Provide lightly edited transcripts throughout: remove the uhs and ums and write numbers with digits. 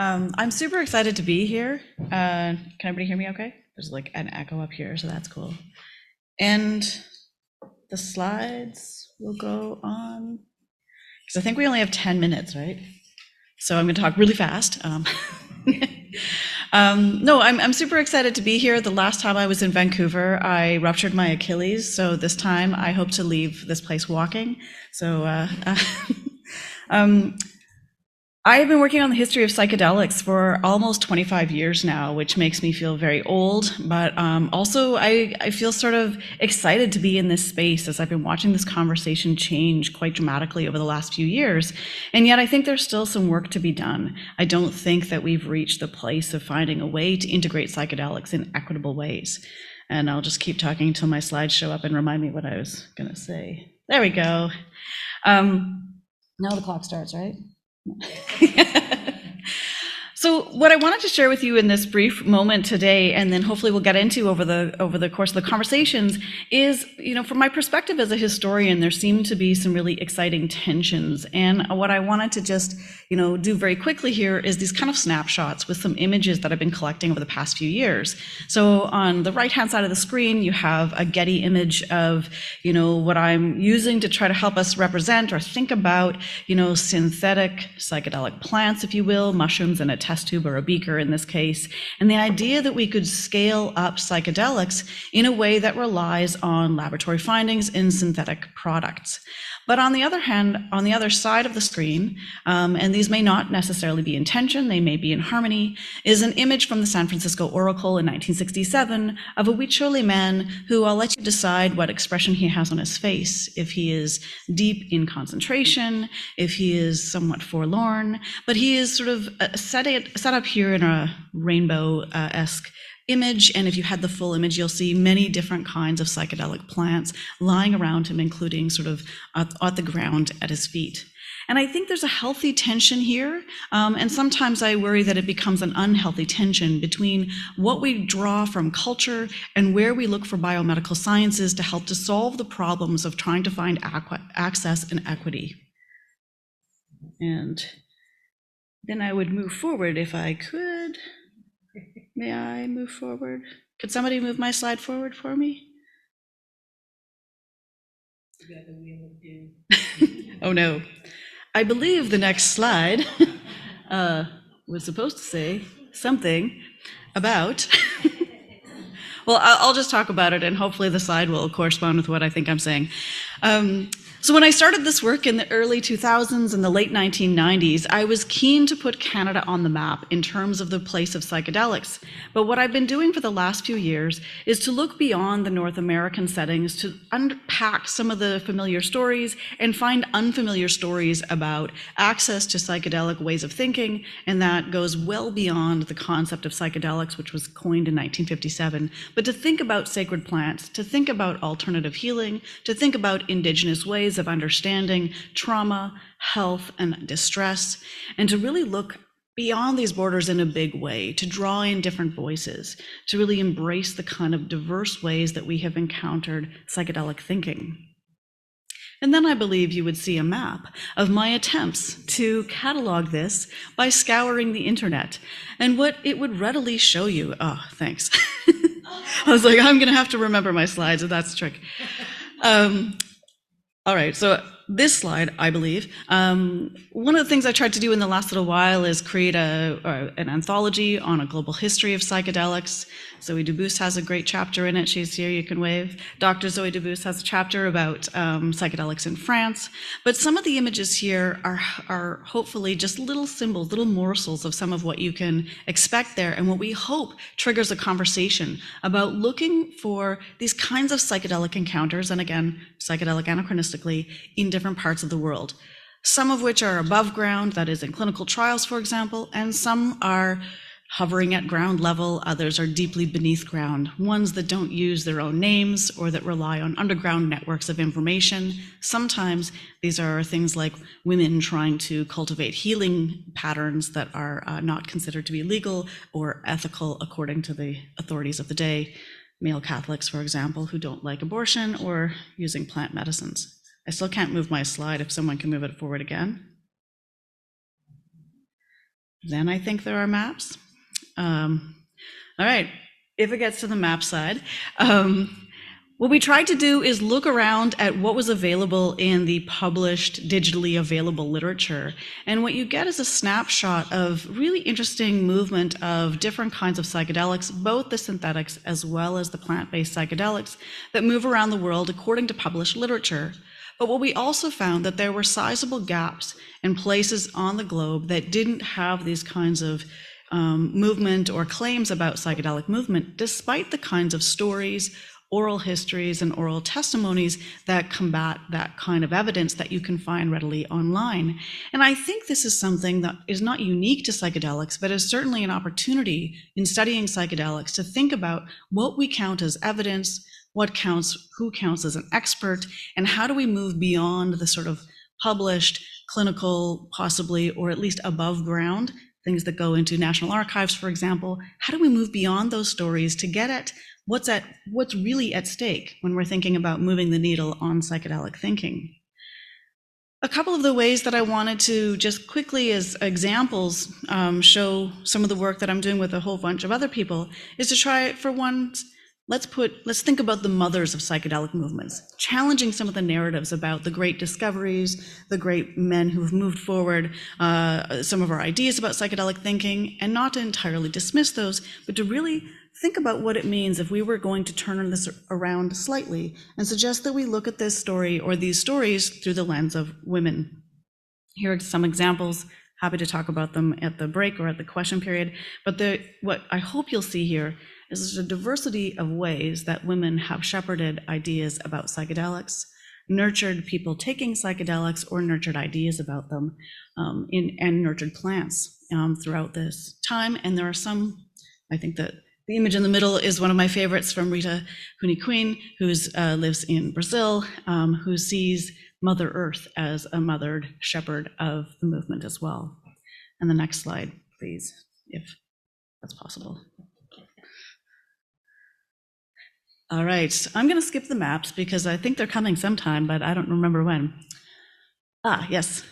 I'm super excited to be here. Can everybody hear me okay? There's like an echo up here, so that's cool. And the slides will go on, because I think we only have 10 minutes, right? So I'm going to talk really fast. No, I'm super excited to be here. The last time I was in Vancouver, I ruptured my Achilles. So this time I hope to leave this place walking. So I have been working on the history of psychedelics for almost 25 years now, which makes me feel very old, but also I feel sort of excited to be in this space as I've been watching this conversation change quite dramatically over the last few years. And yet I think there's still some work to be done. I don't think that we've reached the place of finding a way to integrate psychedelics in equitable ways. And I'll just keep talking until my slides show up and remind me what I was gonna say. There we go. Now the clock starts, right? So what I wanted to share with you in this brief moment today, and then hopefully we'll get into over the course of the conversations, is, from my perspective as a historian, there seem to be some really exciting tensions. And what I wanted to just, do very quickly here is these kind of snapshots with some images that I've been collecting over the past few years. So on the right-hand side of the screen, you have a Getty image of, what I'm using to try to help us represent or think about, synthetic psychedelic plants, if you will, mushrooms in a test tube or a beaker in this case, and the idea that we could scale up psychedelics in a way that relies on laboratory findings in synthetic products. But on the other hand, on the other side of the screen, and these may not necessarily be in tension, they may be in harmony, is an image from the San Francisco Oracle in 1967 of a Huixoli man who, I'll let you decide what expression he has on his face, if he is deep in concentration, if he is somewhat forlorn, but he is sort of set up here in a rainbow-esque image, and if you had the full image, you'll see many different kinds of psychedelic plants lying around him, including sort of at the ground at his feet. And I think there's a healthy tension here, and sometimes I worry that it becomes an unhealthy tension between what we draw from culture and where we look for biomedical sciences to help to solve the problems of trying to find access and equity. And then I would move forward if I could. May I move forward? Could somebody move my slide forward for me? Oh no. I believe the next slide was supposed to say something about, well, I'll just talk about it and hopefully the slide will correspond with what I think I'm saying. So when I started this work in the early 2000s and the late 1990s, I was keen to put Canada on the map in terms of the place of psychedelics. But what I've been doing for the last few years is to look beyond the North American settings to unpack some of the familiar stories and find unfamiliar stories about access to psychedelic ways of thinking, and that goes well beyond the concept of psychedelics, which was coined in 1957, but to think about sacred plants, to think about alternative healing, to think about indigenous ways of understanding trauma, health, and distress, and to really look beyond these borders in a big way, to draw in different voices, to really embrace the kind of diverse ways that we have encountered psychedelic thinking. And then I believe you would see a map of my attempts to catalog this by scouring the internet. And what it would readily show you, oh, thanks. I was like, I'm gonna have to remember my slides, if that's the trick. All right, so this slide, I believe, one of the things I tried to do in the last little while is create an anthology on a global history of psychedelics. Zoe Dubois has a great chapter in it. She's here, you can wave. Dr. Zoe Dubois has a chapter about psychedelics in France. But some of the images here are hopefully just little symbols, little morsels of some of what you can expect there, and what we hope triggers a conversation about looking for these kinds of psychedelic encounters, and again, psychedelic anachronistically, in different parts of the world. Some of which are above ground, that is in clinical trials, for example, and some are hovering at ground level, others are deeply beneath ground, ones that don't use their own names or that rely on underground networks of information. Sometimes these are things like women trying to cultivate healing patterns that are not considered to be legal or ethical according to the authorities of the day. Male Catholics, for example, who don't like abortion or using plant medicines. I still can't move my slide if someone can move it forward again. Then I think there are maps. All right, if it gets to the map side. What we tried to do is look around at what was available in the published, digitally available literature. And what you get is a snapshot of really interesting movement of different kinds of psychedelics, both the synthetics as well as the plant-based psychedelics that move around the world according to published literature. But what we also found that there were sizable gaps in places on the globe that didn't have these kinds of movement or claims about psychedelic movement, despite the kinds of stories, oral histories, and oral testimonies that combat that kind of evidence that you can find readily online. And I think this is something that is not unique to psychedelics, but is certainly an opportunity in studying psychedelics to think about what we count as evidence, what counts, who counts as an expert, and how do we move beyond the sort of published, clinical, possibly, or at least above ground, things that go into national archives, for example. How do we move beyond those stories to get at what's really at stake when we're thinking about moving the needle on psychedelic thinking? A couple of the ways that I wanted to just quickly as examples show some of the work that I'm doing with a whole bunch of other people is to try, for one, let's think about the mothers of psychedelic movements, challenging some of the narratives about the great discoveries, the great men who've moved forward, some of our ideas about psychedelic thinking, and not to entirely dismiss those, but to really think about what it means if we were going to turn this around slightly and suggest that we look at this story or these stories through the lens of women. Here are some examples. Happy to talk about them at the break or at the question period. But what I hope you'll see here is there's a diversity of ways that women have shepherded ideas about psychedelics, nurtured people taking psychedelics, or nurtured ideas about them, and nurtured plants throughout this time. And there are some, I think that the image in the middle is one of my favorites from Rita Huni-Queen, who lives in Brazil, who sees Mother Earth as a mothered shepherd of the movement as well. And the next slide, please, if that's possible. All right, I'm going to skip the maps because I think they're coming sometime, but I don't remember when. Yes.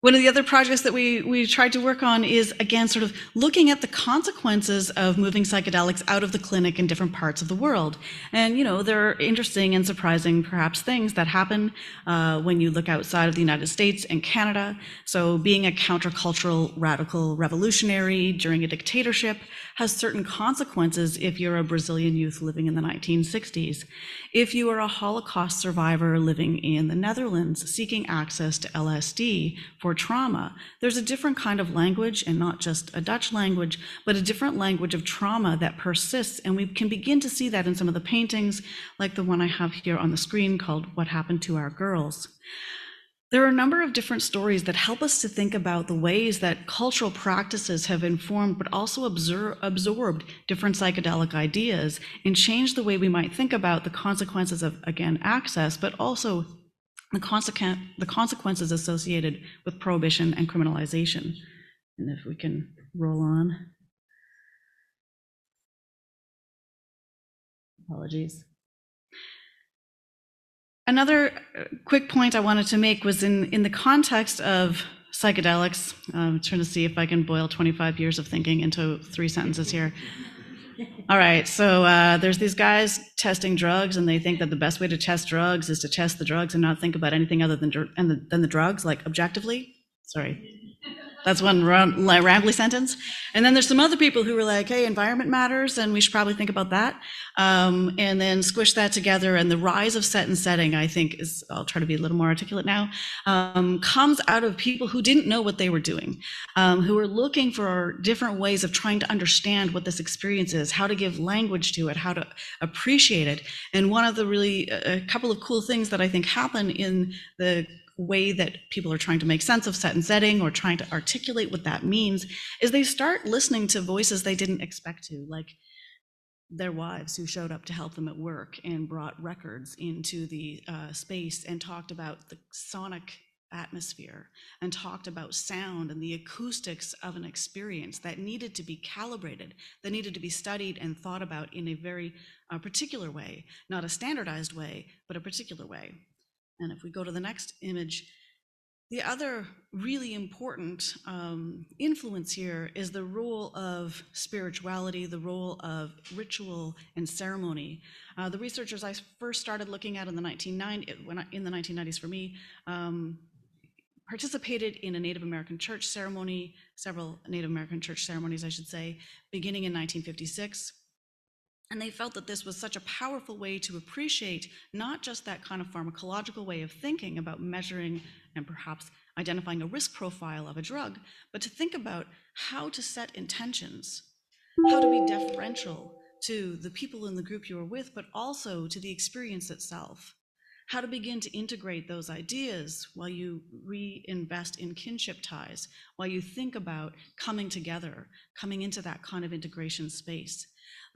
One of the other projects that we tried to work on is, again, sort of looking at the consequences of moving psychedelics out of the clinic in different parts of the world. And, there are interesting and surprising, perhaps, things that happen when you look outside of the United States and Canada. So being a countercultural radical revolutionary during a dictatorship has certain consequences if you're a Brazilian youth living in the 1960s. If you are a Holocaust survivor living in the Netherlands seeking access to LSD for trauma, there's a different kind of language, and not just a Dutch language, but a different language of trauma that persists. And we can begin to see that in some of the paintings, like the one I have here on the screen called What Happened to Our Girls. There are a number of different stories that help us to think about the ways that cultural practices have informed but also absorbed different psychedelic ideas and changed the way we might think about the consequences of, again, access, but also the consequences associated with prohibition and criminalization. And if we can roll on. Apologies. Another quick point I wanted to make was in the context of psychedelics. I'm trying to see if I can boil 25 years of thinking into 3 sentences here. All right, so there's these guys testing drugs, and they think that the best way to test drugs is to test the drugs and not think about anything other than the drugs, like objectively. Sorry. That's one rambly sentence. And then there's some other people who were like, hey, environment matters, and we should probably think about that. And then squish that together. And the rise of set and setting, I think, I'll try to be a little more articulate now, comes out of people who didn't know what they were doing, who were looking for different ways of trying to understand what this experience is, how to give language to it, how to appreciate it. And one of the a couple of cool things that I think happen in the way that people are trying to make sense of set and setting or trying to articulate what that means is they start listening to voices they didn't expect to, like their wives who showed up to help them at work and brought records into the space and talked about the sonic atmosphere and talked about sound and the acoustics of an experience that needed to be calibrated, that needed to be studied and thought about in a very particular way, not a standardized way, but a particular way. And if we go to the next image, The other really important influence here is the role of spirituality, the role of ritual and ceremony. The researchers I first started looking at in the 1990s for me, participated in a Native American church ceremony, several Native American church ceremonies, I should say, beginning in 1956. And they felt that this was such a powerful way to appreciate not just that kind of pharmacological way of thinking about measuring and perhaps identifying a risk profile of a drug, but to think about how to set intentions, how to be deferential to the people in the group you are with, but also to the experience itself. How to begin to integrate those ideas while you reinvest in kinship ties, while you think about coming together, coming into that kind of integration space.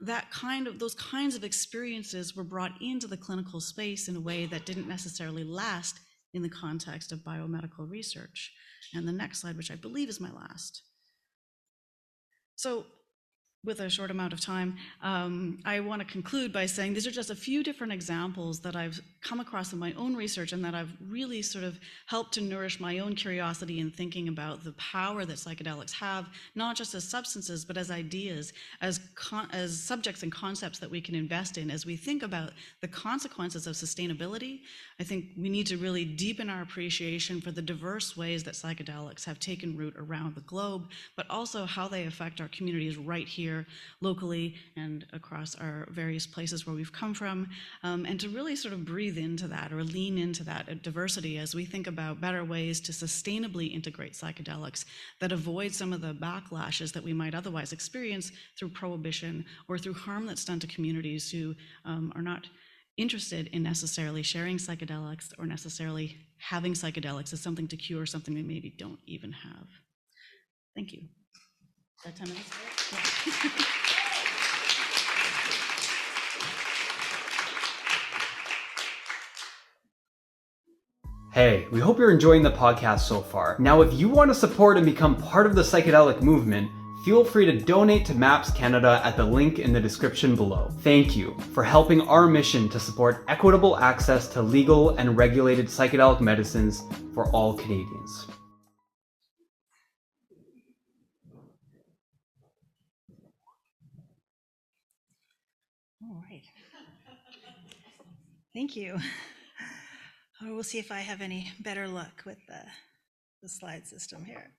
Those kinds of experiences were brought into the clinical space in a way that didn't necessarily last in the context of biomedical research. And the next slide, which I believe is my last. So, with a short amount of time, I want to conclude by saying these are just a few different examples that I've come across in my own research and that I've really sort of helped to nourish my own curiosity in thinking about the power that psychedelics have, not just as substances, but as ideas, as subjects and concepts that we can invest in as we think about the consequences of sustainability. I think we need to really deepen our appreciation for the diverse ways that psychedelics have taken root around the globe, but also how they affect our communities right here locally and across our various places where we've come from, and to really sort of breathe into that or lean into that diversity as we think about better ways to sustainably integrate psychedelics that avoid some of the backlashes that we might otherwise experience through prohibition or through harm that's done to communities who are not interested in necessarily sharing psychedelics or necessarily having psychedelics as something to cure something they maybe don't even have. Thank you. Is that 10 minutes? Yeah. Hey, we hope you're enjoying the podcast so far. Now, if you want to support and become part of the psychedelic movement, feel free to donate to MAPS Canada at the link in the description below. Thank you for helping our mission to support equitable access to legal and regulated psychedelic medicines for all Canadians. All right. Thank you. We'll see if I have any better luck with the slide system here.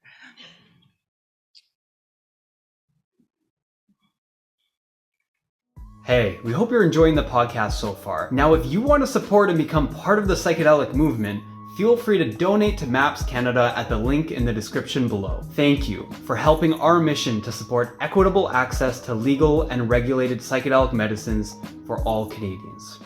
Hey, we hope you're enjoying the podcast so far. Now, if you want to support and become part of the psychedelic movement, feel free to donate to MAPS Canada at the link in the description below. Thank you for helping our mission to support equitable access to legal and regulated psychedelic medicines for all Canadians.